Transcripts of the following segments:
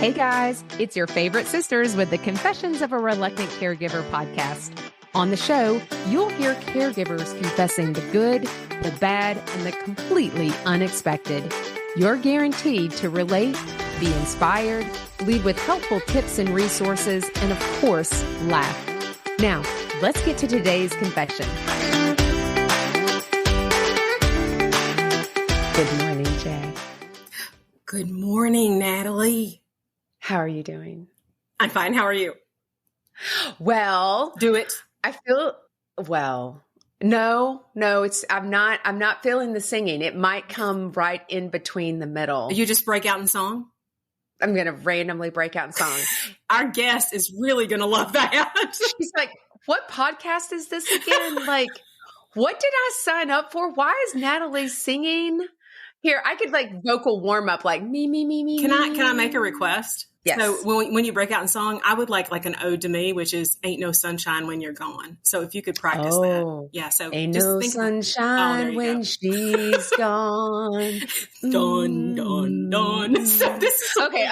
Hey guys, it's your favorite sisters with the Confessions of a Reluctant Caregiver podcast. On the show, you'll hear caregivers confessing the good, the bad, and the completely unexpected. You're guaranteed to relate, be inspired, lead with helpful tips and resources, and of course, laugh. Now, let's get to today's confession. Good morning, Jay. Good morning, Natalie. How are you doing? I'm fine. How are you? Well, Do it. I feel no, I'm not feeling the singing. It might come right in between the middle. You just break out in song? I'm going to randomly break out in song. Our guest is really going to love that. She's like, what podcast is this again? Like, what did I sign up for? Why is Natalie singing? Here, I could like vocal warm up, like me. Can I make a request? Yes. So when you break out in song, I would like an ode to me, which is "Ain't no sunshine when you're gone." So if you could practice that, yeah. So ain't no sunshine when she's gone. Dun dun dun. So this is okay.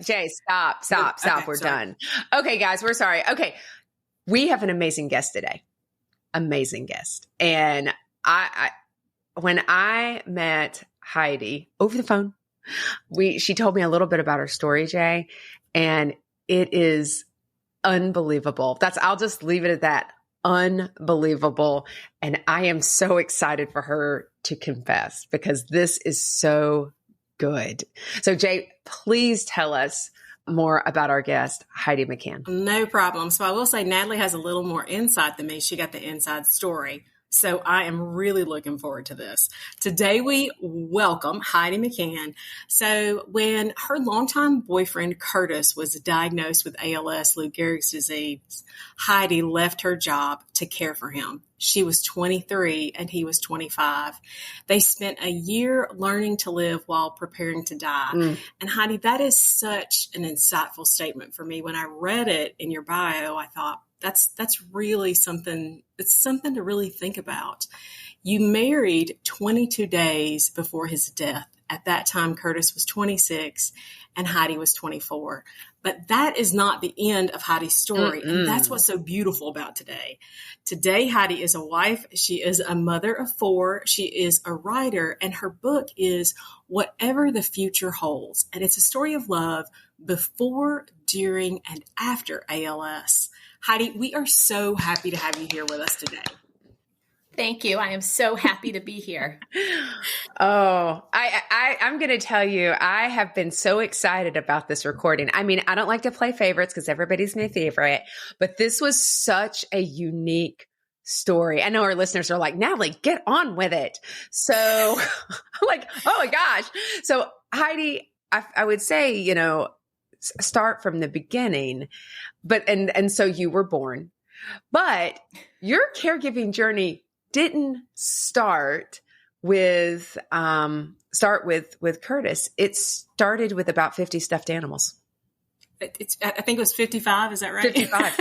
Jay, stop. Okay, we're sorry. done. Okay, guys, we're sorry. Okay, we have an amazing guest today. Amazing guest, and when I met Heidi over the phone, she told me a little bit about her story, Jay, and it is unbelievable. I'll just leave it at that. Unbelievable. And I am so excited for her to confess because this is so good. So Jay, please tell us more about our guest, Heidi McCann. No problem. So I will say Natalie has a little more insight than me. She got the inside story. So I am really looking forward to this. Today we welcome Heidi McCann. So when her longtime boyfriend Curtis was diagnosed with ALS, Lou Gehrig's disease, Heidi left her job to care for him. She was 23 and he was 25. They spent a year learning to live while preparing to die. And Heidi, that is such an insightful statement for me. When I read it in your bio, I thought, that's really something. It's something to really think about. You married 22 days before his death. At that time, Curtis was 26 and Heidi was 24. But that is not the end of Heidi's story. And that's what's so beautiful about today. Today, Heidi is a wife. She is a mother of 4. She is a writer. And her book is Whatever the Future Holds. And it's a story of love before, during, and after ALS. Heidi, we are so happy to have you here with us today. Thank you. I am so happy to be here. Oh, I'm going to tell you, I have been so excited about this recording. I mean, I don't like to play favorites because everybody's my favorite, but this was such a unique story. I know our listeners are like, Natalie, get on with it. So I'm like, oh my gosh. So Heidi, I would say, start from the beginning, but, and so you were born, but your caregiving journey didn't start with Curtis. It started with about 50 stuffed animals. I think it was 55. Is that right?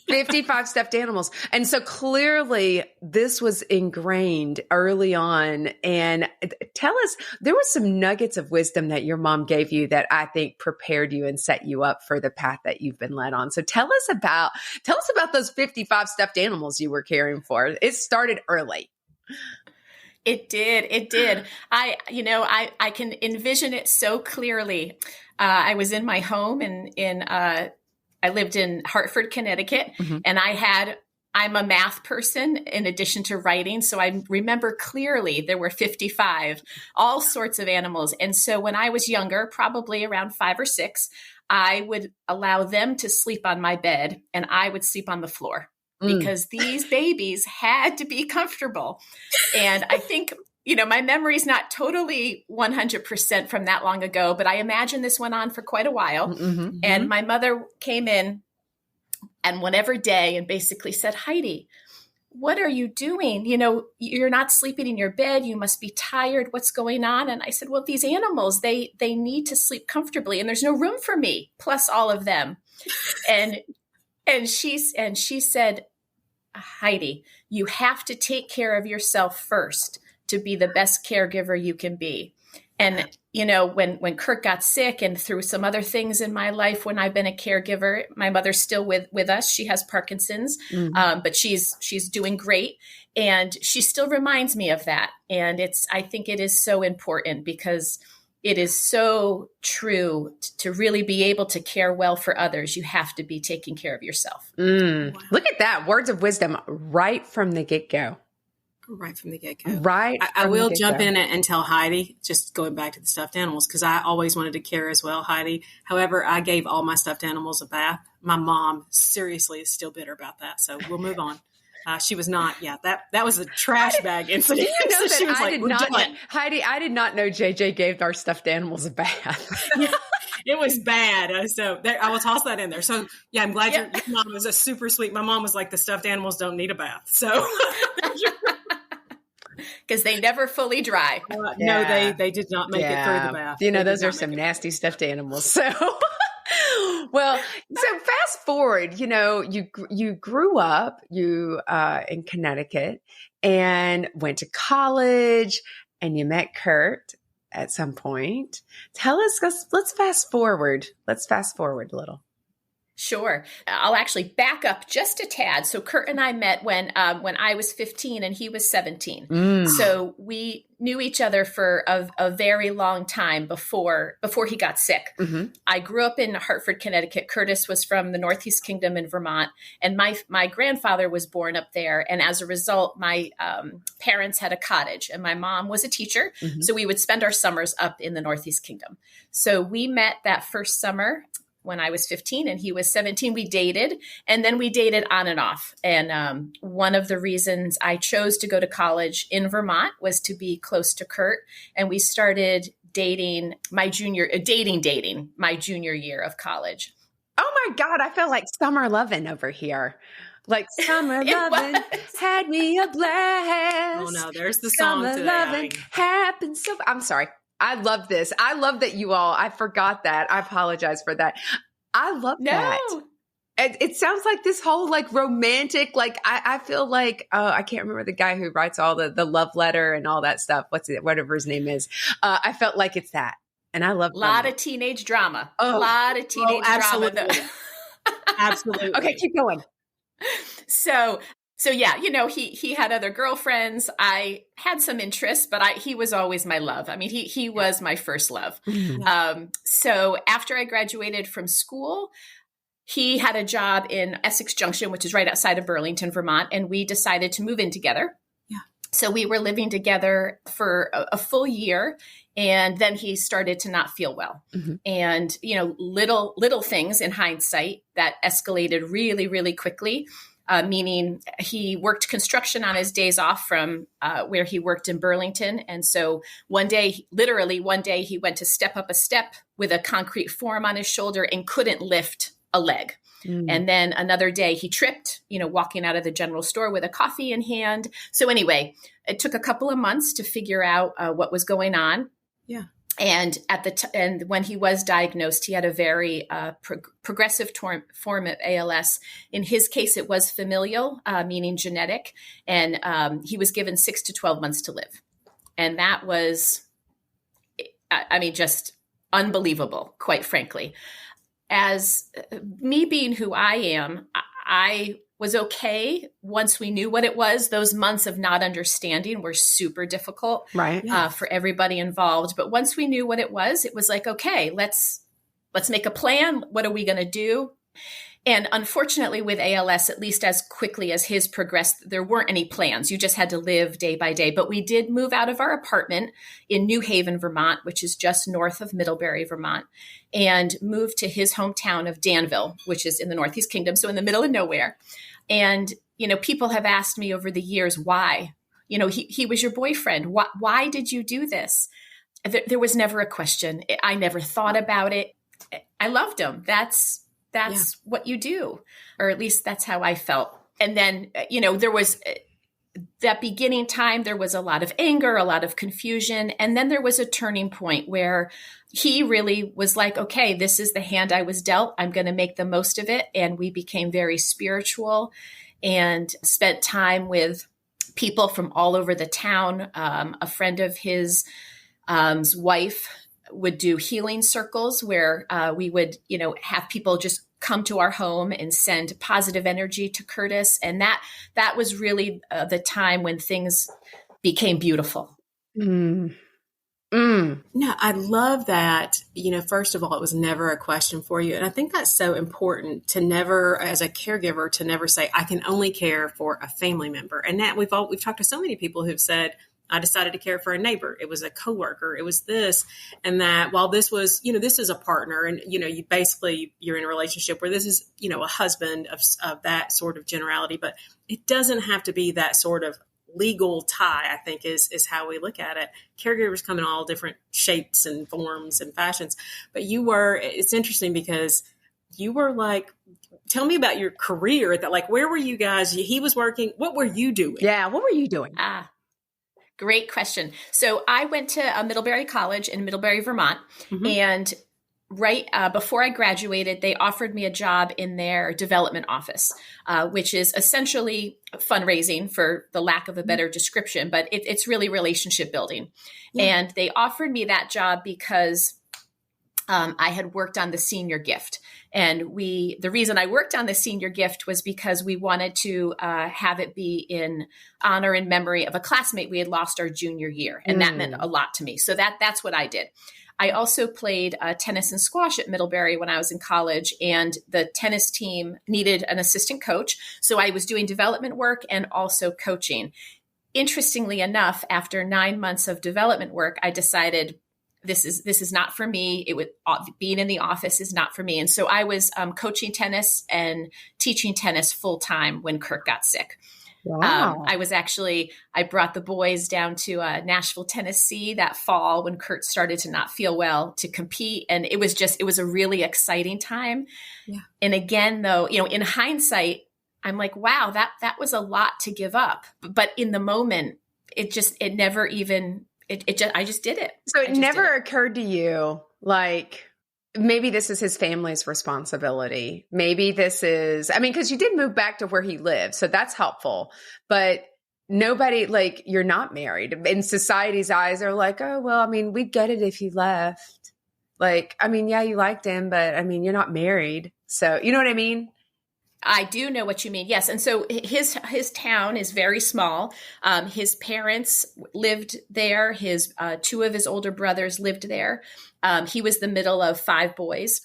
55 stuffed animals. And so clearly this was ingrained early on. And tell us, there were some nuggets of wisdom that your mom gave you that I think prepared you and set you up for the path that you've been led on. So tell us about those 55 stuffed animals you were caring for. It started early. It did. I can envision it so clearly. I was in my home I lived in Hartford, Connecticut, and I'm a math person in addition to writing. So I remember clearly there were 55, all sorts of animals. And so when I was younger, probably around 5 or 6, I would allow them to sleep on my bed and I would sleep on the floor because these babies had to be comfortable. And I think, my memory is not totally 100% from that long ago, but I imagine this went on for quite a while. And my mother came in and whatever day and basically said, Heidi, what are you doing? You're not sleeping in your bed. You must be tired. What's going on? And I said, well, these animals, they need to sleep comfortably and there's no room for me, plus all of them. And she said, Heidi, you have to take care of yourself first to be the best caregiver you can be. And, when Kurt got sick and through some other things in my life, when I've been a caregiver, my mother's still with us. She has Parkinson's, but she's doing great. And she still reminds me of that. And I think it is so important because it is so true to really be able to care well for others. You have to be taking care of yourself. Wow. Look at that. Words of wisdom right from the get-go. Right from the get-go. Right. I will jump in and tell Heidi, just going back to the stuffed animals, because I always wanted to care as well, Heidi. However, I gave all my stuffed animals a bath. My mom seriously is still bitter about that. So we'll move on. She was not. Yeah, that was a trash bag incident. So she was I did not know, Heidi, I did not know JJ gave our stuffed animals a bath. Yeah, it was bad. So I will toss that in there. So yeah, I'm glad your mom was a super sweet. My mom was like, the stuffed animals don't need a bath. So because they never fully dry. No, they did not make it through the bath. Those are some nasty stuffed animals. So, well, so fast forward, you grew up, in Connecticut and went to college and you met Kurt at some point. Tell us, let's fast forward. Let's fast forward a little. Sure. I'll actually back up just a tad. So Kurt and I met when I was 15 and he was 17. So we knew each other for a very long time before he got sick. I grew up in Hartford, Connecticut. Curtis was from the Northeast Kingdom in Vermont. And my grandfather was born up there. And as a result, my parents had a cottage and my mom was a teacher. So we would spend our summers up in the Northeast Kingdom. So we met that first summer when I was 15 and he was 17, we dated, and then we dated on and off. And one of the reasons I chose to go to college in Vermont was to be close to Kurt. And we started dating my junior year of college. Oh my God, I felt like summer lovin' over here. Like summer lovin' had me a blast. Oh no, there's the song summer today. Lovin' happened so. I'm sorry. I love this. I love that you all, I forgot that. I apologize for that. I love that. It sounds like this whole like romantic, like I feel like, I can't remember the guy who writes all the love letter and all that stuff. Whatever his name is. I felt like it's that. And I love a lot of teenage drama. A lot of teenage drama. Absolutely. Okay, keep going. So yeah, he had other girlfriends. I had some interests, but he was always my love. I mean, he was my first love. So after I graduated from school, he had a job in Essex Junction, which is right outside of Burlington, Vermont, and we decided to move in together. Yeah. So we were living together for a full year, and then he started to not feel well. And, little things in hindsight that escalated really, really quickly. Meaning he worked construction on his days off from where he worked in Burlington. And so literally one day, he went to step up a step with a concrete form on his shoulder and couldn't lift a leg. And then another day he tripped, walking out of the general store with a coffee in hand. So anyway, it took a couple of months to figure out what was going on. Yeah. And and when he was diagnosed, he had a very progressive form of ALS. In his case, it was familial, meaning genetic, and he was given 6 to 12 months to live. And that was, just unbelievable, quite frankly. As me being who I am, I was okay once we knew what it was. Those months of not understanding were super difficult, right? For everybody involved. But once we knew what it was like, okay, let's make a plan. What are we going to do? And unfortunately with ALS, at least as quickly as his progressed, there weren't any plans. You just had to live day by day. But we did move out of our apartment in New Haven, Vermont, which is just north of Middlebury, Vermont, and moved to his hometown of Danville, which is in the Northeast Kingdom, so in the middle of nowhere. And, people have asked me over the years, why? He was your boyfriend. Why did you do this? There was never a question. I never thought about it. I loved him. That's what you do, or at least that's how I felt. And then, there was that beginning time, there was a lot of anger, a lot of confusion. And then there was a turning point where he really was like, okay, this is the hand I was dealt. I'm going to make the most of it. And we became very spiritual and spent time with people from all over the town. A friend of his wife would do healing circles where we would, have people just come to our home and send positive energy to Curtis. And that was really the time when things became beautiful. Mm. Mm. No, I love that. First of all, it was never a question for you. And I think that's so important to never, as a caregiver, to never say, I can only care for a family member. And that we've talked to so many people who've said, I decided to care for a neighbor. It was a coworker. It was this. And that while this was, this is a partner and, you're in a relationship where this is, a husband of that sort of generality, but it doesn't have to be that sort of legal tie, I think is how we look at it. Caregivers come in all different shapes and forms and fashions, but it's interesting because you were like, tell me about your career where were you guys? He was working. What were you doing? Yeah. What were you doing? Great question. So I went to Middlebury College in Middlebury, Vermont, and right before I graduated, they offered me a job in their development office, which is essentially fundraising, for the lack of a better description, but it's really relationship building. Yeah. And they offered me that job because I had worked on the senior gift. And the reason I worked on the senior gift was because we wanted to have it be in honor and memory of a classmate we had lost our junior year. And that meant a lot to me. So that's what I did. I also played tennis and squash at Middlebury when I was in college, and the tennis team needed an assistant coach. So I was doing development work and also coaching. Interestingly enough, after 9 months of development work, I decided this is not for me. Being in the office is not for me. And so I was coaching tennis and teaching tennis full time when Kurt got sick. Wow. I brought the boys down to Nashville, Tennessee that fall when Kurt started to not feel well to compete. And it was a really exciting time. Yeah. And again, though, in hindsight, I'm like, wow, that was a lot to give up. But in the moment, I just did it. So it never occurred to you, maybe this is his family's responsibility. Maybe this is, because you did move back to where he lived, so that's helpful. But nobody, you're not married. In society's eyes, they're like, oh, well, we'd get it if he left. Yeah, you liked him, but you're not married. So, you know what I mean? I do know what you mean. Yes. And so his town is very small. His parents lived there. Two of his older brothers lived there. He was the middle of 5 boys.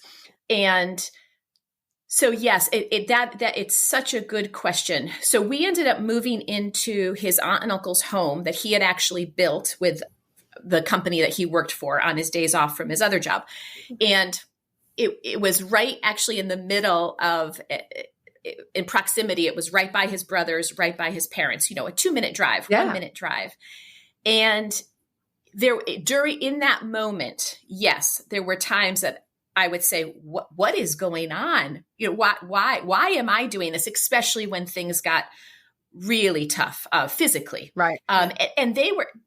And so, yes, it's such a good question. So we ended up moving into his aunt and uncle's home that he had actually built with the company that he worked for on his days off from his other job. And it was right actually in the middle of in proximity. It was right by his brothers, right by his parents, a 2-minute drive, 1-minute drive. And in that moment, yes, there were times that I would say, what is going on? Why am I doing this? Especially when things got really tough, physically. Right. And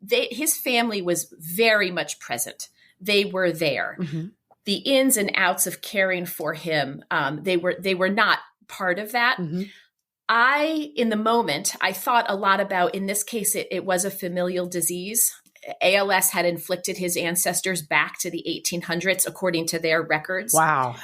his family was very much present. They were there. Mm-hmm. The ins and outs of caring for him, they were not part of that. Mm-hmm. In the moment, I thought a lot about, in this case, it was a familial disease. ALS had inflicted his ancestors back to the 1800s, according to their records. Wow.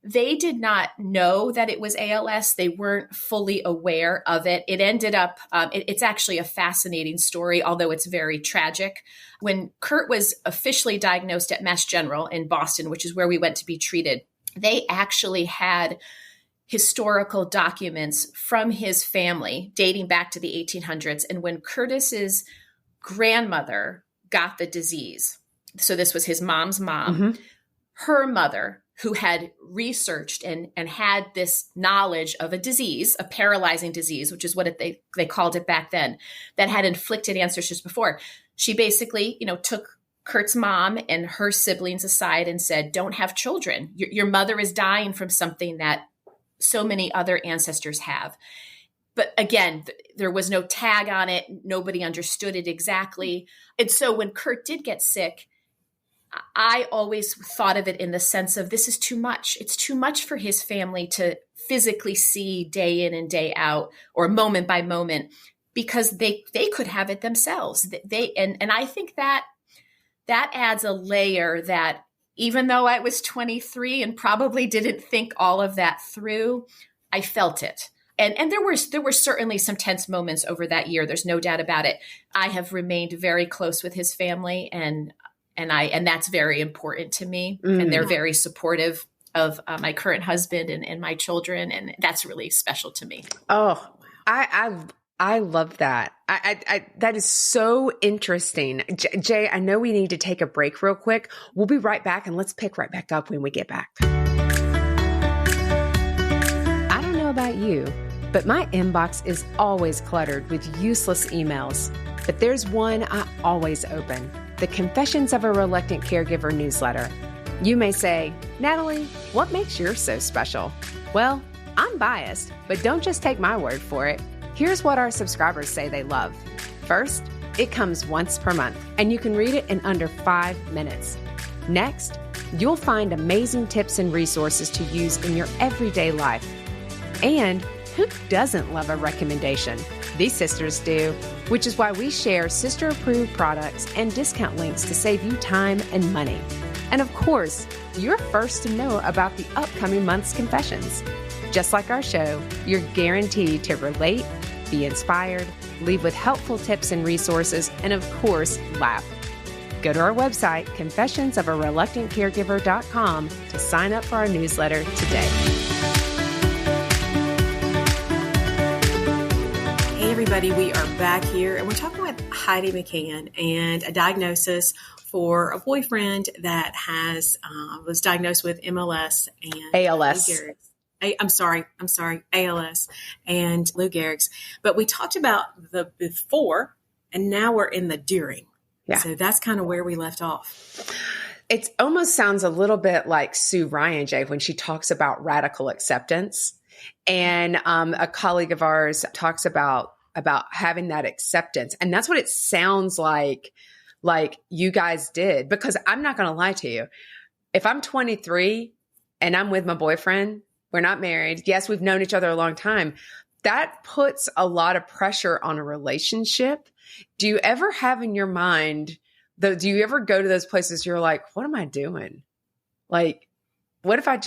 They did not know that it was ALS. They weren't fully aware of it. It ended up, it's actually a fascinating story, although it's very tragic. When Kurt was officially diagnosed at Mass General in Boston, which is where we went to be treated, they actually had historical documents from his family dating back to the 1800s. And when Curtis's grandmother got the disease, so this was his mom's mom, mm-hmm. her mother, who had researched and had this knowledge of a disease, a paralyzing disease, which is what they called it back then, that had inflicted ancestors before. She basically, took Kurt's mom and her siblings aside and said, don't have children. Your mother is dying from something that so many other ancestors have. But again, there was no tag on it. Nobody understood it exactly. And so when Kurt did get sick, I always thought of it in the sense of, this is too much. It's too much for his family to physically see day in and day out, or moment by moment, because they could have it themselves. And I think that adds a layer that even though I was 23 and probably didn't think all of that through, I felt it. And there were certainly some tense moments over that year. There's no doubt about it. I have remained very close with his family, and that's very important to me. And they're very supportive of my current husband and my children, and that's really special to me. Oh, I love that. I that is so interesting. Jay, I know we need to take a break real quick. We'll be right back, and let's pick right back up when we get back. I don't know about you, but my inbox is always cluttered with useless emails. But there's one I always open, the Confessions of a Reluctant Caregiver newsletter. You may say, Natalie, what makes yours so special? Well, I'm biased, but don't just take my word for it. Here's what our subscribers say they love. First, it comes once per month, and you can read it in under 5 minutes. Next, you'll find amazing tips and resources to use in your everyday life. And who doesn't love a recommendation? These sisters do, which is why we share sister-approved products and discount links to save you time and money. And of course, you're first to know about the upcoming month's confessions. Just like our show, you're guaranteed to relate, be inspired, leave with helpful tips and resources, and of course, laugh. Go to our website, confessionsofareluctantcaregiver.com, to sign up for our newsletter today. Hey everybody, we are back here and we're talking with Heidi McCann and a diagnosis for a boyfriend that was diagnosed with MLS and ALS. I'm sorry, ALS and Lou Gehrig's. But we talked about the before and now we're in the during. Yeah. So that's kind of where we left off. It almost sounds a little bit like Sue Ryan, Jay, when she talks about radical acceptance. And a colleague of ours talks about having that acceptance. And that's what it sounds like you guys did. Because I'm not going to lie to you. If I'm 23 and I'm with my boyfriend, we're not married. Yes, we've known each other a long time. That puts a lot of pressure on a relationship. Do you ever have in your mind, do you ever go to those places you're like, what am I doing? Like, what if I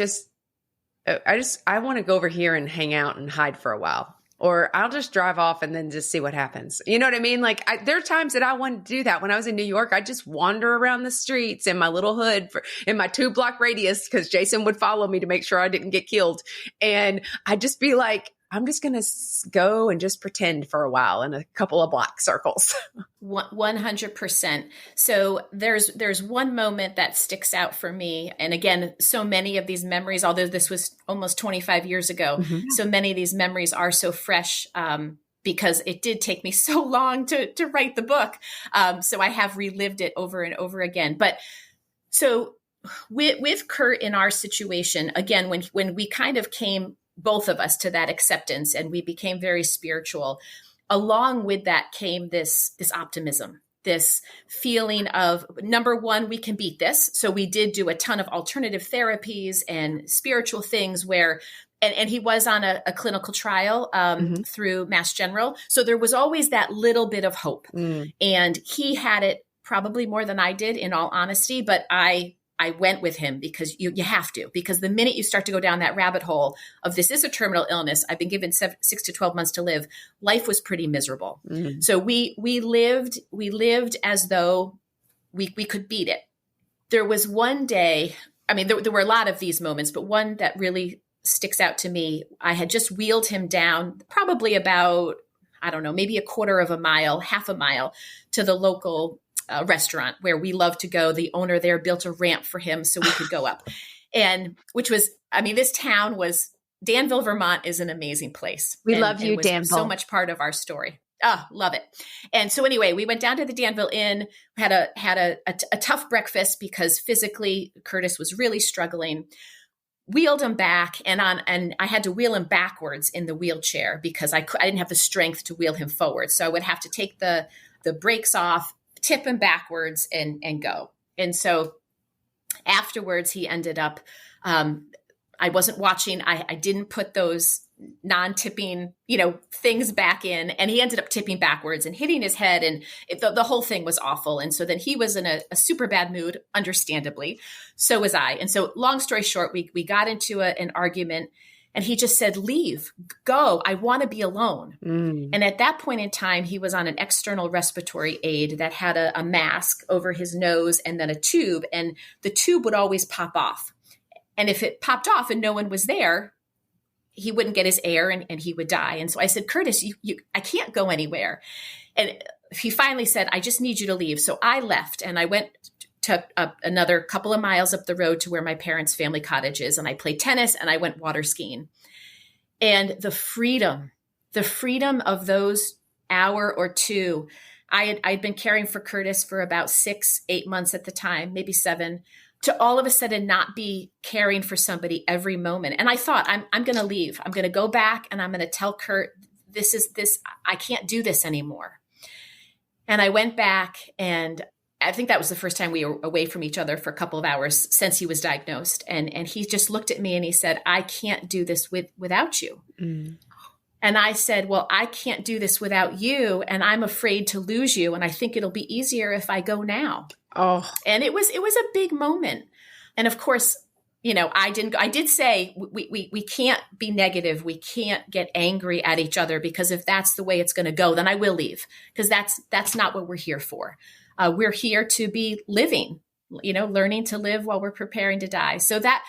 want to go over here and hang out and hide for a while, or I'll just drive off and then just see what happens. You know what I mean? Like there are times that I wanted to do that. When I was in New York, I'd just wander around the streets in my little hood in my 2-block radius, because Jason would follow me to make sure I didn't get killed. And I'd just be like, I'm just going to go and just pretend for a while in a couple of block circles. 100%. So there's one moment that sticks out for me. And again, so many of these memories, although this was almost 25 years ago, so many of these memories are so fresh because it did take me so long to write the book. So I have relived it over and over again. But so with Kurt in our situation, again, when we kind of came, both of us, to that acceptance and we became very spiritual, along with that came this optimism, this feeling of, number one, we can beat this. So we did do a ton of alternative therapies and spiritual things where, and he was on a clinical trial through Mass General. So there was always that little bit of hope. And he had it probably more than I did, in all honesty, but I went with him because you have to, because the minute you start to go down that rabbit hole of this is a terminal illness, I've been given 6 to 12 months to live, life was pretty miserable. So we lived as though we could beat it. There was one day, I mean, there were a lot of these moments, but one that really sticks out to me, I had just wheeled him down probably about, I don't know, maybe a quarter of a mile, half a mile to the local restaurant where we love to go. The owner there built a ramp for him so we could go up. And which was, I mean, this town was, Danville, Vermont is an amazing place. We love you, Danville. So much part of our story. Oh, love it. And so anyway, we went down to the Danville Inn, had a tough breakfast because physically Curtis was really struggling. Wheeled him back and I had to wheel him backwards in the wheelchair because I didn't have the strength to wheel him forward. So I would have to take the brakes off, tip him backwards and go. And so afterwards he ended up, I wasn't watching. I didn't put those non-tipping, things back in. And he ended up tipping backwards and hitting his head. And the whole thing was awful. And so then he was in a super bad mood, understandably. So was I. And so long story short, we got into an argument and he just said, leave, go. I want to be alone. And at that point in time, he was on an external respiratory aid that had a mask over his nose and then a tube. And the tube would always pop off. And if it popped off and no one was there, he wouldn't get his air and he would die. And so I said, Curtis, I can't go anywhere. And he finally said, I just need you to leave. So I left and I went to another couple of miles up the road to where my parents' family cottage is. And I played tennis and I went water skiing. And the freedom of those hour or two, I'd been caring for Curtis for about 6-8 months at the time, maybe 7, to all of a sudden not be caring for somebody every moment. And I thought, I'm going to leave. I'm going to go back and I'm going to tell Kurt, I can't do this anymore. And I went back, and I think that was the first time we were away from each other for a couple of hours since he was diagnosed. And he just looked at me and he said, I can't do this without you. And I said, well, I can't do this without you. And I'm afraid to lose you. And I think it'll be easier if I go now. Oh, and it was a big moment. And of course, I did say we can't be negative. We can't get angry at each other, because if that's the way it's going to go, then I will leave, because that's not what we're here for. We're here to be living, learning to live while we're preparing to die. So that,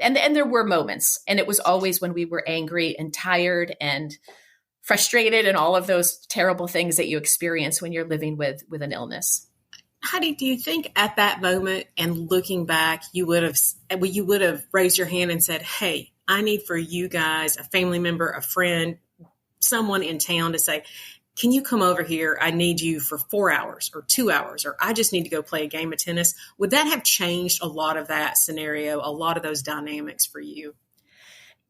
and there were moments, and it was always when we were angry and tired and frustrated and all of those terrible things that you experience when you're living with an illness. Heidi, do you think at that moment and looking back, you would have raised your hand and said, hey, I need for you guys, a family member, a friend, someone in town to say, can you come over here? I need you for 4 hours or 2 hours, or I just need to go play a game of tennis. Would that have changed a lot of that scenario, a lot of those dynamics for you?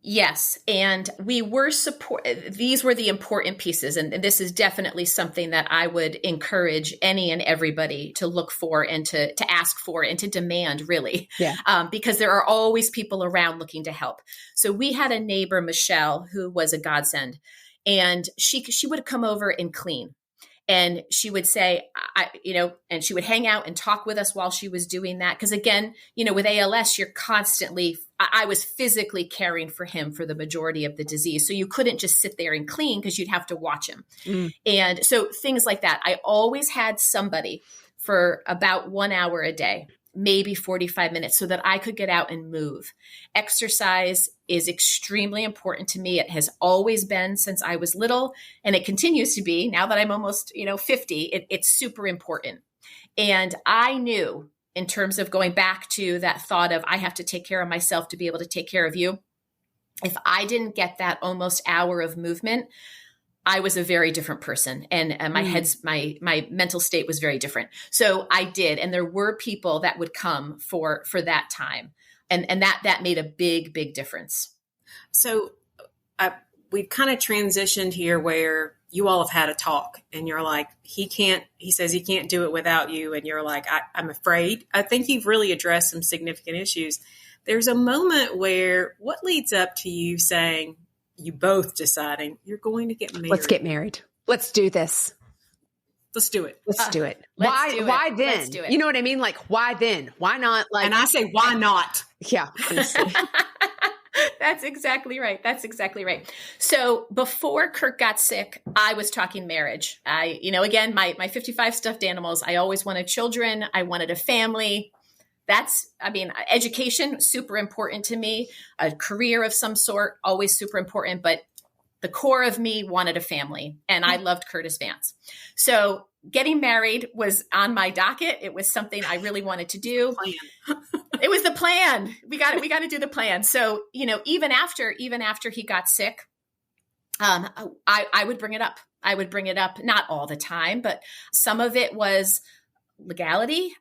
Yes. And we were these were the important pieces. And this is definitely something that I would encourage any and everybody to look for and to ask for and to demand, really. Yeah. Because there are always people around looking to help. So we had a neighbor, Michelle, who was a godsend, and she would come over and clean. And she would say, and she would hang out and talk with us while she was doing that. Because again, with ALS, you're constantly, I was physically caring for him for the majority of the disease. So you couldn't just sit there and clean, because you'd have to watch him. And so things like that. I always had somebody for about 1 hour a day, maybe 45 minutes, so that I could get out and move. Exercise is extremely important to me. It has always been since I was little, and it continues to be now that I'm almost, 50. It's super important. And I knew, in terms of going back to that thought of I have to take care of myself to be able to take care of you, if I didn't get that almost hour of movement, I was a very different person, and my mental state was very different. So I did. And there were people that would come for that time. And that made a big, big difference. So we've kind of transitioned here where you all have had a talk, and you're like, he says he can't do it without you. And you're like, I'm afraid. I think you've really addressed some significant issues. There's a moment where what leads up to you saying, you both deciding you're going to get married. Let's get married. Let's do this. Let's do it. Let's do it. Why then? Let's do it. You know what I mean? Like, why then? Why not? Like, and I say, why not? Yeah. Honestly. That's exactly right. So before Kurt got sick, I was talking marriage. Again, my 55 stuffed animals, I always wanted children. I wanted a family. Education, super important to me. A career of some sort, always super important. But the core of me wanted a family, and I loved Curtis Vance. So getting married was on my docket. It was something I really wanted to do. It was the plan. We got to do the plan. So, even after he got sick, I would bring it up. Not all the time, but some of it was legality.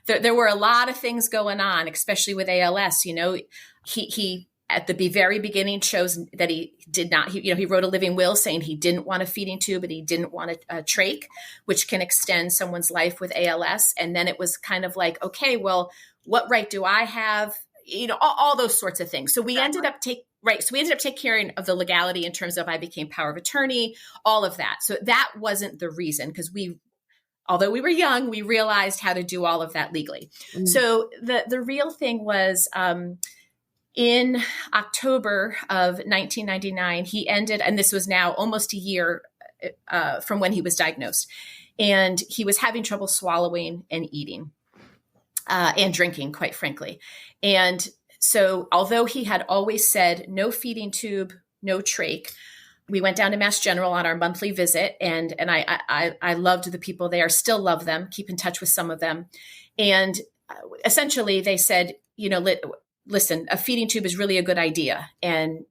There were a lot of things going on, especially with ALS. He at the very beginning chose that he did not, he wrote a living will saying he didn't want a feeding tube, and he didn't want a trach, which can extend someone's life with ALS. And then it was kind of like, okay, well, what right do I have? all those sorts of things. So we ended up taking care of the legality in terms of I became power of attorney, all of that. So that wasn't the reason, because although we were young, we realized how to do all of that legally. So the real thing was, in October of 1999, he ended, and this was now almost a year from when he was diagnosed, and he was having trouble swallowing and eating and drinking, quite frankly. And so although he had always said no feeding tube, no trach, we went down to Mass General on our monthly visit, and I loved the people there, still love them, keep in touch with some of them. And essentially they said, listen, a feeding tube is really a good idea. And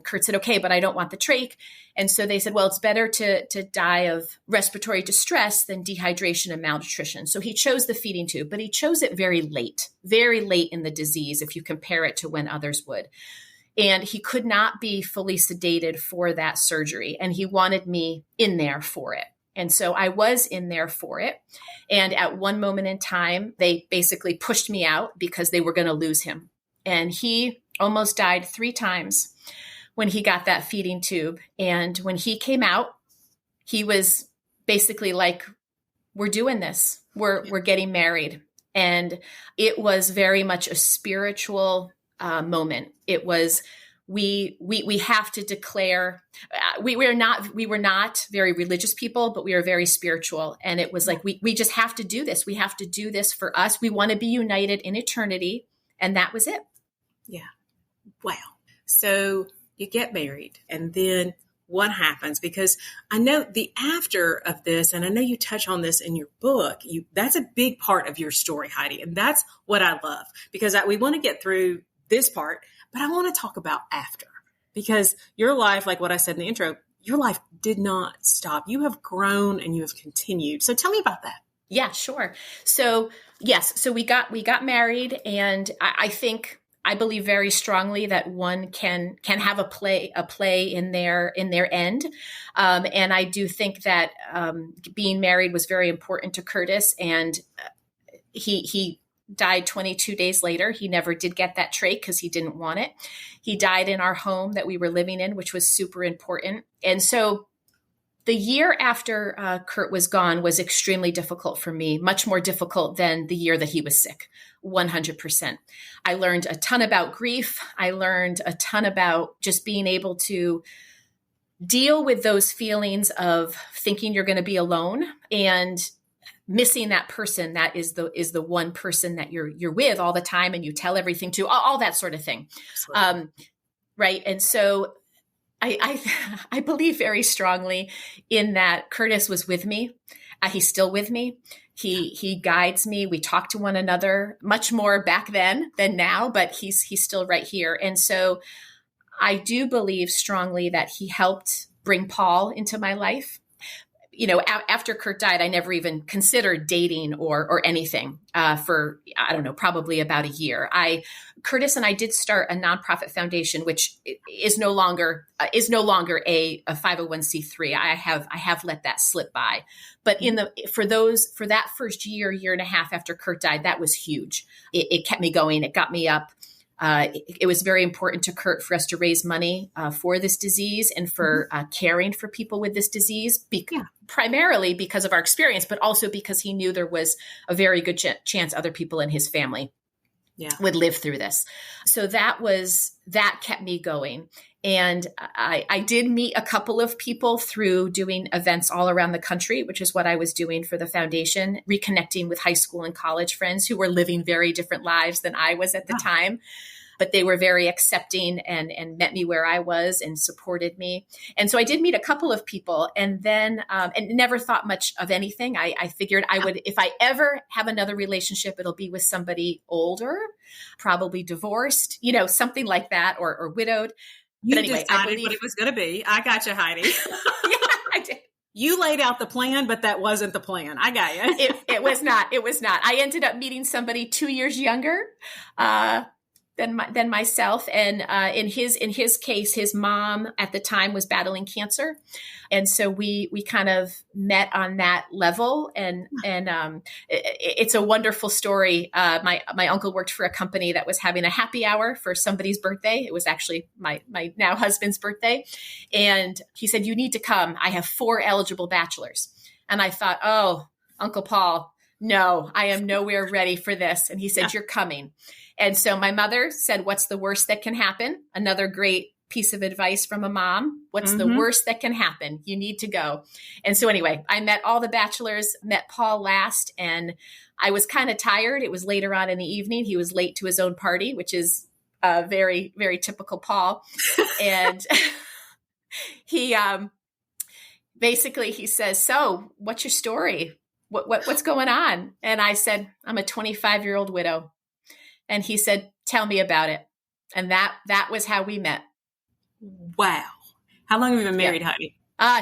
Kurt said, okay, but I don't want the trach. And so they said, well, it's better to die of respiratory distress than dehydration and malnutrition. So he chose the feeding tube, but he chose it very late in the disease, if you compare it to when others would. And he could not be fully sedated for that surgery. And he wanted me in there for it. And so I was in there for it. And at one moment in time, they basically pushed me out because they were going to lose him. And he almost died 3 times when he got that feeding tube. And when he came out, he was basically like, we're doing this. We're getting married. And it was very much a spiritual moment. It was, we have to declare, we were not very religious people, but we were very spiritual. And it was like, we just have to do this. We have to do this for us. We want to be united in eternity. And that was it. Yeah. Wow. So you get married, and then what happens? Because I know the after of this, and I know you touch on this in your book, that's a big part of your story, Heidi. And that's what I love, because we want to get through this part, but I want to talk about after, because your life, like what I said in the intro, your life did not stop. You have grown and you have continued. So tell me about that. Yeah, sure. So yes, so we got married, and I believe very strongly that one can have a play in their end. And I do think that being married was very important to Curtis, and he died 22 days later. He never did get that trach because he didn't want it. He died in our home that we were living in, which was super important. And so the year after Kurt was gone was extremely difficult for me, much more difficult than the year that he was sick, 100%. I learned a ton about grief. I learned a ton about just being able to deal with those feelings of thinking you're going to be alone and missing that person that is the one person that you're with all the time and you tell everything to, all that sort of thing. Right. And so I believe very strongly in that Curtis was with me. He's still with me. He guides me. We talk to one another much more back then than now, but he's still right here. And so I do believe strongly that he helped bring Paul into my life. After Kurt died, I never even considered dating or anything for, I don't know, probably about a year. Curtis and I did start a nonprofit foundation, which is no longer a 501c3. I have let that slip by. But for that first year and a half after Kurt died, that was huge. It kept me going. It got me up. It was very important to Kurt for us to raise money for this disease and for caring for people with this disease, primarily because of our experience, but also because he knew there was a very good chance other people in his family would live through this. So that kept me going. And I did meet a couple of people through doing events all around the country, which is what I was doing for the foundation, reconnecting with high school and college friends who were living very different lives than I was at the time. But they were very accepting and met me where I was and supported me. And so I did meet a couple of people, and then and never thought much of anything. I figured I would, if I ever have another relationship, it'll be with somebody older, probably divorced, something like that, or widowed. You decided what it was going to be. I got you, Heidi. Yeah, I did. You laid out the plan, but that wasn't the plan. I got you. It was not. It was not. I ended up meeting somebody 2 years younger. than myself. And in his case, his mom at the time was battling cancer, and so we kind of met on that level. And it's a wonderful story. My uncle worked for a company that was having a happy hour for somebody's birthday. It was actually my now husband's birthday, and he said, "You need to come. I have 4 eligible bachelors." And I thought, "Oh, Uncle Paul, no, I am nowhere ready for this." And he said, "You're coming." And so my mother said, "What's the worst that can happen?" Another great piece of advice from a mom. What's the worst that can happen? You need to go. And so anyway, I met all the bachelors, met Paul last, and I was kind of tired. It was later on in the evening. He was late to his own party, which is very, very typical Paul. And he basically, he says, "So what's your story? What's going on?" And I said, "I'm a 25-year-old widow." And he said, "Tell me about it." And that was how we met. Wow. How long have you been married, Heidi?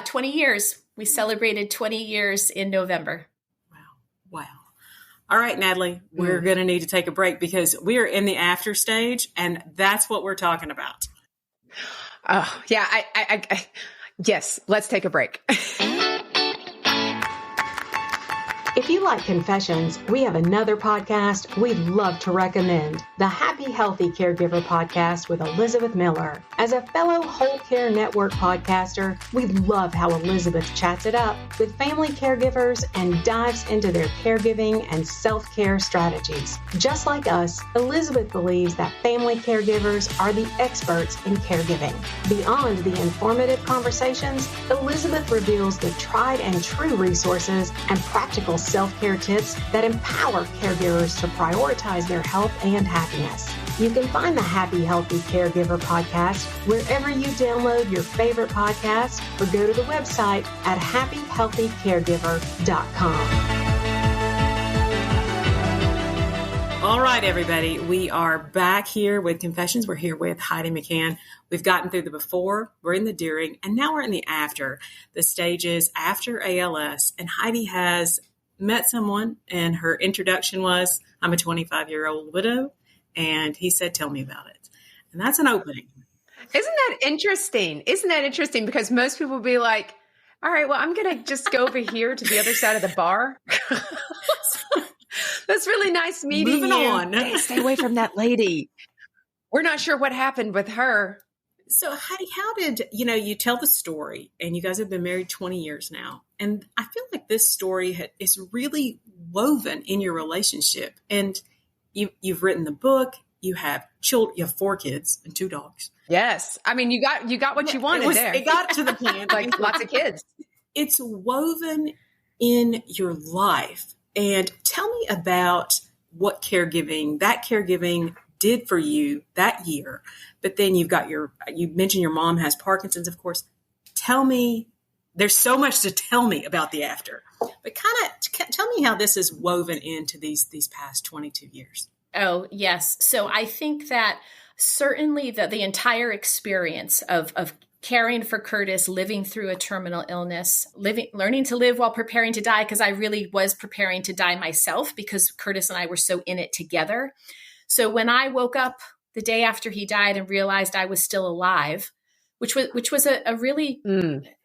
20 years. We celebrated 20 years in November. Wow. All right, Natalie, we're going to need to take a break because we are in the after stage, and that's what we're talking about. Oh, yeah. Yes, let's take a break. If you like confessions, we have another podcast we'd love to recommend, the Happy Healthy Caregiver podcast with Elizabeth Miller. As a fellow Whole Care Network podcaster, we love how Elizabeth chats it up with family caregivers and dives into their caregiving and self-care strategies. Just like us, Elizabeth believes that family caregivers are the experts in caregiving. Beyond the informative conversations, Elizabeth reveals the tried and true resources and practical self-care tips that empower caregivers to prioritize their health and happiness. You can find the Happy Healthy Caregiver podcast wherever you download your favorite podcast or go to the website at happyhealthycaregiver.com. All right, everybody. We are back here with Confessions. We're here with Heidi McCann. We've gotten through the before, we're in the during, and now we're in the after, the stages after ALS. And Heidi has met someone, and her introduction was, "I'm a 25-year-old widow." And he said, "Tell me about it." And that's an opening. Isn't that interesting? Because most people will be like, "All right, well, I'm going to just go over here to the other side of the bar." That's really nice meeting Moving you. on. Hey, stay away from that lady. We're not sure what happened with her. So Heidi, how did, you tell the story, and you guys have been married 20 years now. And I feel like this story is really woven in your relationship. And you've written the book, you have children, you have 4 kids and 2 dogs. Yes. I mean, you got what you wanted there. It got to the point. Like lots of kids. It's woven in your life. And tell me about what caregiving did for you that year. But then you mentioned your mom has Parkinson's, of course. Tell me, there's so much to tell me about the after, but tell me how this is woven into these past 22 years. Oh, yes. So I think that certainly the entire experience of caring for Curtis, living through a terminal illness, learning to live while preparing to die, because I really was preparing to die myself because Curtis and I were so in it together. So when I woke up the day after he died and realized I was still alive, which was a really,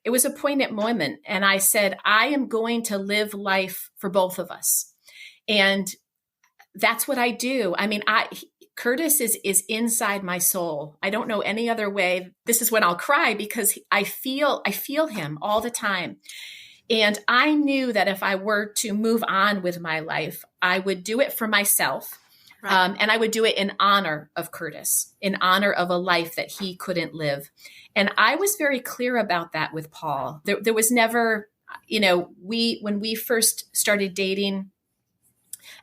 it was a poignant moment. And I said, I am going to live life for both of us. And that's what I do. I mean, Curtis is inside my soul. I don't know any other way. This is when I'll cry because I feel him all the time. And I knew that if I were to move on with my life, I would do it for myself. Right. And I would do it in honor of Curtis, in honor of a life that he couldn't live. And I was very clear about that with Paul. There was never, when we first started dating,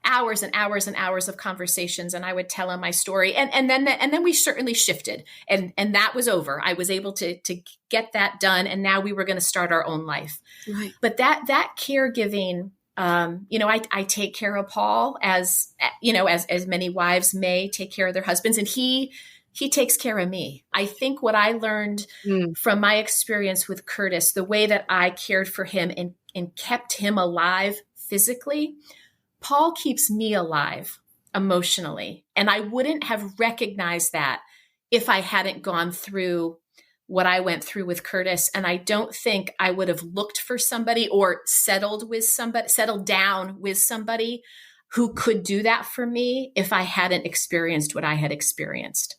hours and hours and hours of conversations, and I would tell him my story. And then we certainly shifted, and that was over. I was able to get that done. And now we were going to start our own life. Right. But that caregiving, I take care of Paul as many wives may take care of their husbands, and he takes care of me. I think what I learned from my experience with Curtis, the way that I cared for him and kept him alive physically, Paul keeps me alive emotionally. And I wouldn't have recognized that if I hadn't gone through what I went through with Curtis. And I don't think I would have looked for somebody or settled down with somebody who could do that for me if I hadn't experienced what I had experienced.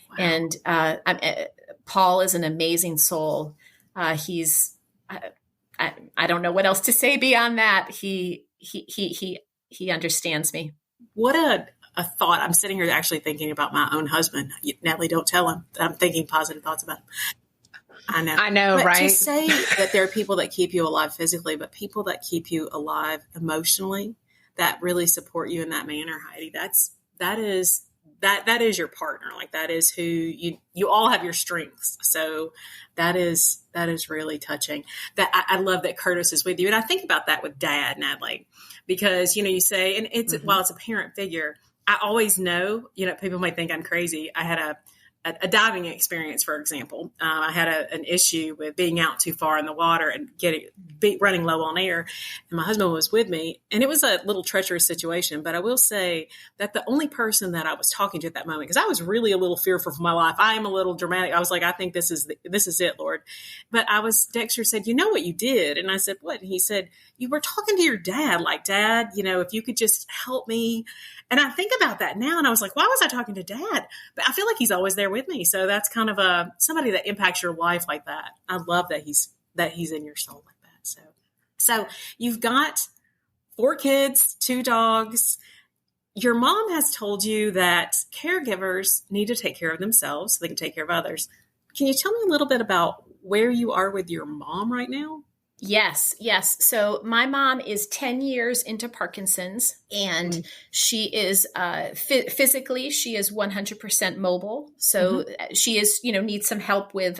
Wow. And Paul is an amazing soul. I don't know what else to say beyond that. He understands me. What a thought. I'm sitting here actually thinking about my own husband. Natalie, don't tell him that I'm thinking positive thoughts about him. I know, but right? To say that there are people that keep you alive physically, but people that keep you alive emotionally, that really support you in that manner, Heidi, that is your partner. Like, that is who you all have your strengths. So that is really touching. That I love that Curtis is with you. And I think about that with Dad, Natalie, because, you say, and it's, while it's a parent figure, I always know, people might think I'm crazy. I had a diving experience, for example. I had an issue with being out too far in the water and running low on air. And my husband was with me, and it was a little treacherous situation. But I will say that the only person that I was talking to at that moment, because I was really a little fearful for my life. I am a little dramatic. I was like, I think this is it, Lord. But Dexter said, you know what you did? And I said, what? And he said, you were talking to your dad, like, Dad, if you could just help me. And I think about that now, and I was like, why was I talking to Dad? But I feel like he's always there with me. So that's kind of somebody that impacts your life like that. I love that he's in your soul like that. So you've got 4 kids, 2 dogs. Your mom has told you that caregivers need to take care of themselves so they can take care of others. Can you tell me a little bit about where you are with your mom right now? Yes. So my mom is 10 years into Parkinson's, and she is physically, she is 100% mobile. So she is, needs some help with,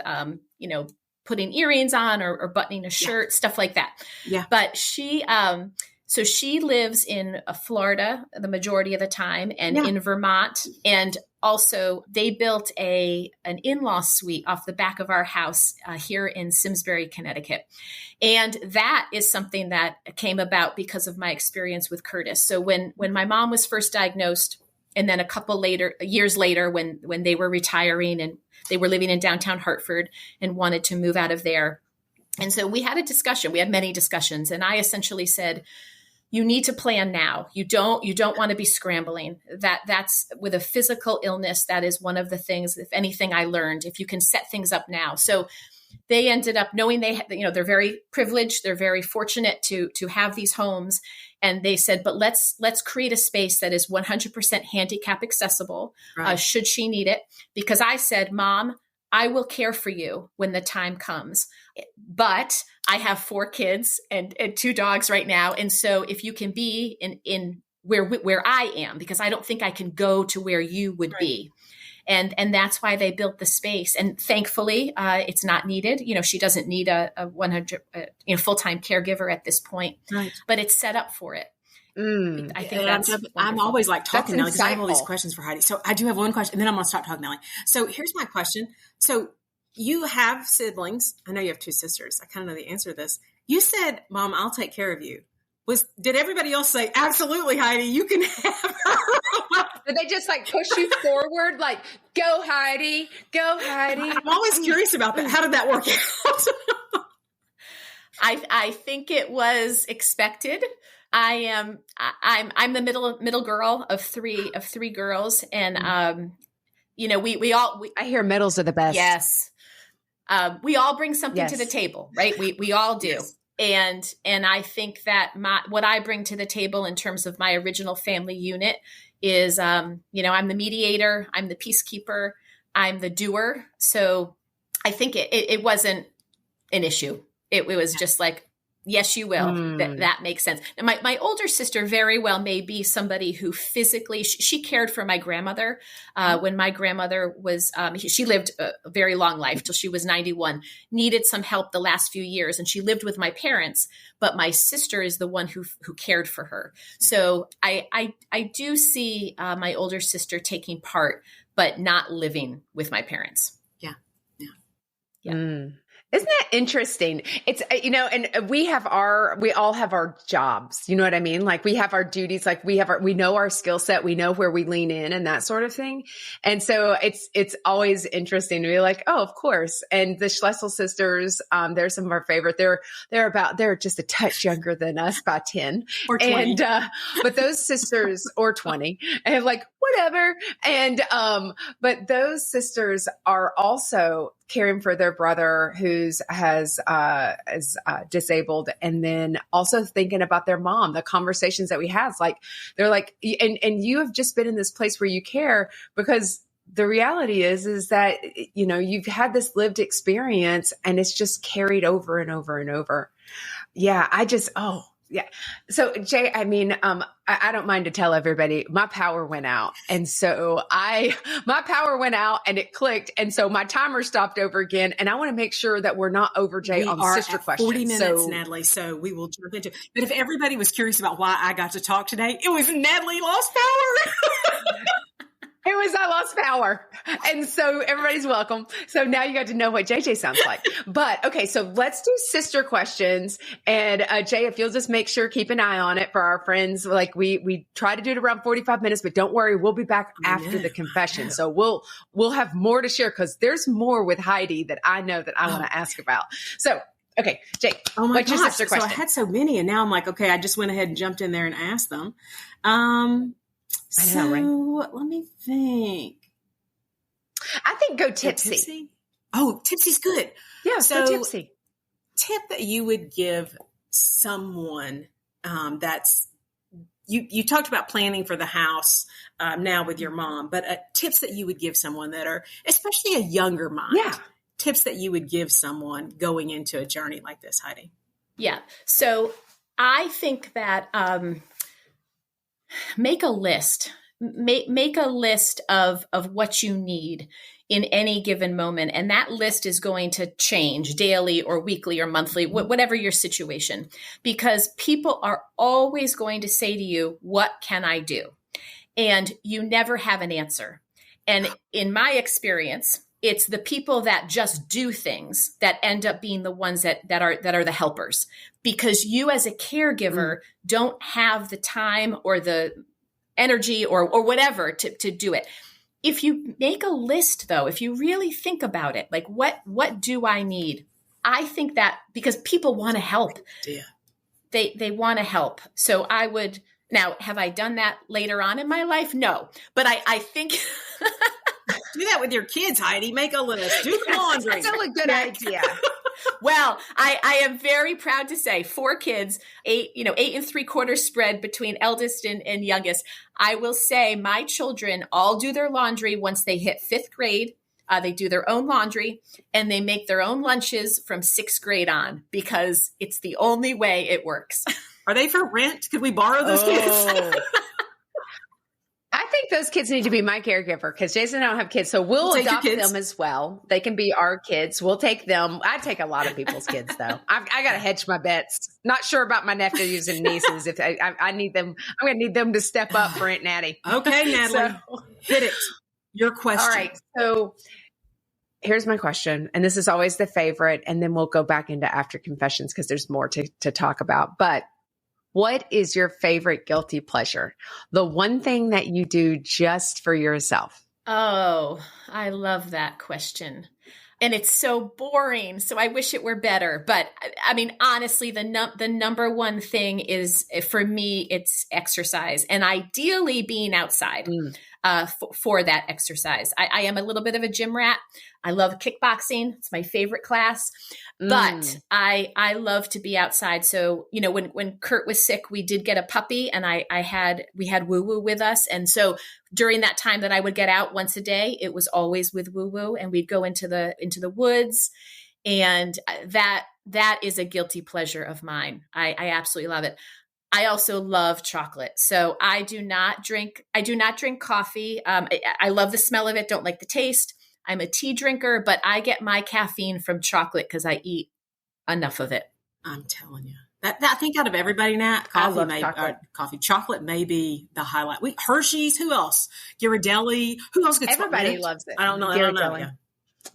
putting earrings on or buttoning a shirt, stuff like that. Yeah. But she lives in Florida the majority of the time, and in Vermont. And also they built an in-law suite off the back of our house here in Simsbury, Connecticut. And that is something that came about because of my experience with Curtis. So when my mom was first diagnosed, and then a couple years later, when they were retiring and they were living in downtown Hartford and wanted to move out of there. And so we had a discussion. We had many discussions. And I essentially said, you need to plan now. You don't want to be scrambling. That's with a physical illness. That is one of the things, if anything, I learned, if you can set things up now. So they ended up knowing they're very privileged. They're very fortunate to have these homes. And they said, but let's create a space that is 100% handicap accessible, right, should she need it. Because I said, Mom, I will care for you when the time comes. But I have 4 kids and 2 dogs right now. And so if you can be in where I am, because I don't think I can go to where you would be. And that's why they built the space. And thankfully, it's not needed. She doesn't need a 100 full-time caregiver at this point, right, but it's set up for it. I think I'm always like talking now because I have all these questions for Heidi. So I do have one question, and then I'm going to stop talking, Nellie. So here's my question. So you have siblings. I know you have 2 sisters. I kind of know the answer to this. You said, Mom, I'll take care of you. Did everybody else say, absolutely, Heidi, you can have her? Did they just push you forward? Like, go, Heidi, go, Heidi. I'm always curious about that. How did that work out? I think it was expected. I'm the middle girl of three girls. And, I hear middles are the best. Yes. We all bring something to the table, right? We all do. Yes. And I think that what I bring to the table in terms of my original family unit is, I'm the mediator, I'm the peacekeeper, I'm the doer. So I think it wasn't an issue. It was just like, yes, you will. That makes sense. And my older sister very well may be somebody who physically, she cared for my grandmother when my grandmother was, she lived a very long life till she was 91, needed some help the last few years. And she lived with my parents, but my sister is the one who cared for her. So I do see my older sister taking part, but not living with my parents. Yeah. Isn't that interesting? It's, and we all have our jobs. You know what I mean? Like we have our duties, like we know our skill set, we know where we lean in and that sort of thing. And so it's always interesting to be like, oh, of course. And the Schlessel sisters, they're some of our favorite. They're just a touch younger than us by 10 or 20. And, but those sisters or 20 and like, whatever. And, but those sisters are also caring for their brother who's is disabled, and then also thinking about their mom, the conversations that we have, like they're like, and you have just been in this place where you care because the reality is that, you've had this lived experience and it's just carried over and over and over. Yeah. Yeah. So Jay, I don't mind to tell everybody my power went out. And so my power went out and it clicked. And so my timer stopped over again. And I want to make sure that we're not over, Jay, on sister questions. 40 minutes, Natalie. So we will jump into it. But if everybody was curious about why I got to talk today, it was Natalie lost power. It was I lost power. And so everybody's welcome. So now you got to know what JJ sounds like. But okay, so let's do sister questions. And Jay, if you'll just make sure, keep an eye on it for our friends. Like we try to do it around 45 minutes, but don't worry, we'll be back after the confession. So we'll have more to share because there's more with Heidi that I know that I want to ask about. So okay, Jay, what's your sister question? So I had so many and now I'm like, okay, I just went ahead and jumped in there and asked them. I know, right? Let me think. I think go tipsy. Oh, tipsy's good. Yeah, so go tipsy. Tip that you would give someone that's you talked about planning for the house now with your mom, but tips that you would give someone that are, especially a younger mind. Yeah. Tips that you would give someone going into a journey like this, Heidi. Yeah. So I think that make a list. Make a list of what you need in any given moment. And that list is going to change daily or weekly or monthly, whatever your situation, because people are always going to say to you, what can I do? And you never have an answer. And in my experience, it's the people that just do things that end up being the ones that are the helpers, because you as a caregiver don't have the time or the energy or whatever to do it. If you make a list, though, if you really think about it, like what do I need? I think that because people want to help. Yeah. They want to help. So I would, now, have I done that later on in my life? No. But I think do that with your kids, Heidi. Make a list. Do the laundry. That's still a good idea. Well, I am very proud to say 4 kids, 8 3/4 spread between eldest and youngest. I will say my children all do their laundry once they hit 5th grade. They do their own laundry and they make their own lunches from 6th grade on, because it's the only way it works. Are they for rent? Could we borrow those kids? I think those kids need to be my caregiver because Jason and I don't have kids. So we'll adopt them as well. They can be our kids. We'll take them. I take a lot of people's kids though. I got to hedge my bets. Not sure about my nephews and nieces. If I need them, I'm going to need them to step up for Aunt Natty. Okay, Natalie, hit it. Your question. All right. So here's my question. And this is always the favorite. And then we'll go back into after confessions because there's more to talk about. But what is your favorite guilty pleasure? The one thing that you do just for yourself. Oh, I love that question. And it's so boring. So I wish it were better. But I mean, honestly, the number one thing is, for me, it's exercise, and ideally being outside for that exercise. I am a little bit of a gym rat. I love kickboxing. It's my favorite class. But I love to be outside. So, when Kurt was sick, we did get a puppy, and we had Woo Woo with us. And so during that time that I would get out once a day, it was always with Woo Woo, and we'd go into the woods. And that is a guilty pleasure of mine. I absolutely love it. I also love chocolate. So I do not drink coffee. I love the smell of it. Don't like the taste. I'm a tea drinker, but I get my caffeine from chocolate because I eat enough of it. I'm telling you. I think out of everybody, Nat, chocolate may be the highlight. Hershey's, who else? Ghirardelli, who else gets Everybody loves it. I don't know. Yeah.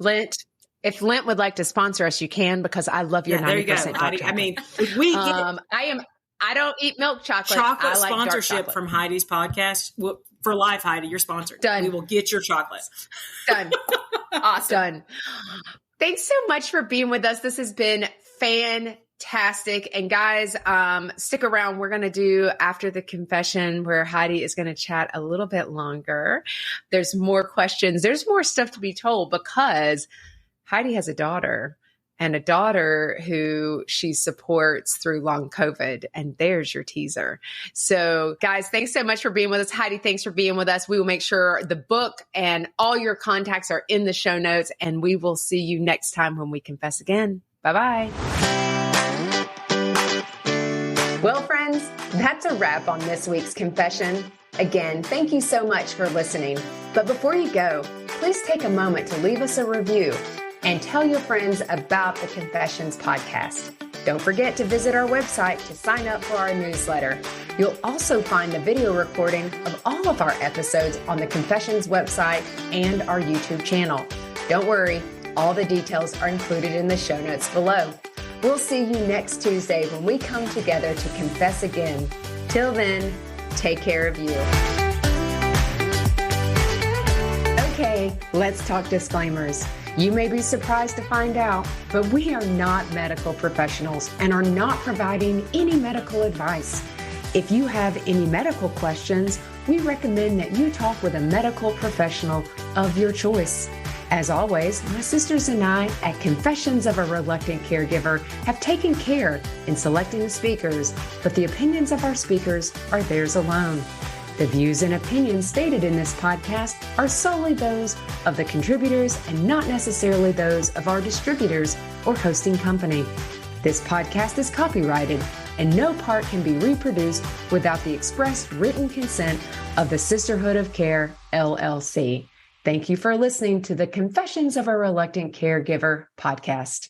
Lindt. If Lent would like to sponsor us, you can, because I love your 90% there you go, dark Heidi. chocolate. I mean, if we get I don't eat milk chocolate. chocolate I like sponsorship dark chocolate. from Heidi's podcast, for life, Heidi, you're sponsored. Done. We will get your chocolate. Done. Awesome. Done. Thanks so much for being with us. This has been fantastic. And guys, stick around. We're going to do after the confession where Heidi is going to chat a little bit longer. There's more questions. There's more stuff to be told because Heidi has a daughter. And a daughter who she supports through long COVID. And there's your teaser. So guys, thanks so much for being with us. Heidi, thanks for being with us. We will make sure the book and all your contacts are in the show notes. And we will see you next time when we confess again. Bye-bye. Well, friends, that's a wrap on this week's confession. Again, thank you so much for listening. But before you go, please take a moment to leave us a review and tell your friends about the Confessions podcast. Don't forget to visit our website to sign up for our newsletter. You'll also find the video recording of all of our episodes on the Confessions website and our YouTube channel. Don't worry, all the details are included in the show notes below. We'll see you next Tuesday when we come together to confess again. Till then, take care of you. Okay, let's talk disclaimers. You may be surprised to find out, but we are not medical professionals and are not providing any medical advice. If you have any medical questions, we recommend that you talk with a medical professional of your choice. As always, my sisters and I at Confessions of a Reluctant Caregiver have taken care in selecting the speakers, but the opinions of our speakers are theirs alone. The views and opinions stated in this podcast are solely those of the contributors and not necessarily those of our distributors or hosting company. This podcast is copyrighted and no part can be reproduced without the express written consent of the Sisterhood of Care, LLC. Thank you for listening to the Confessions of a Reluctant Caregiver podcast.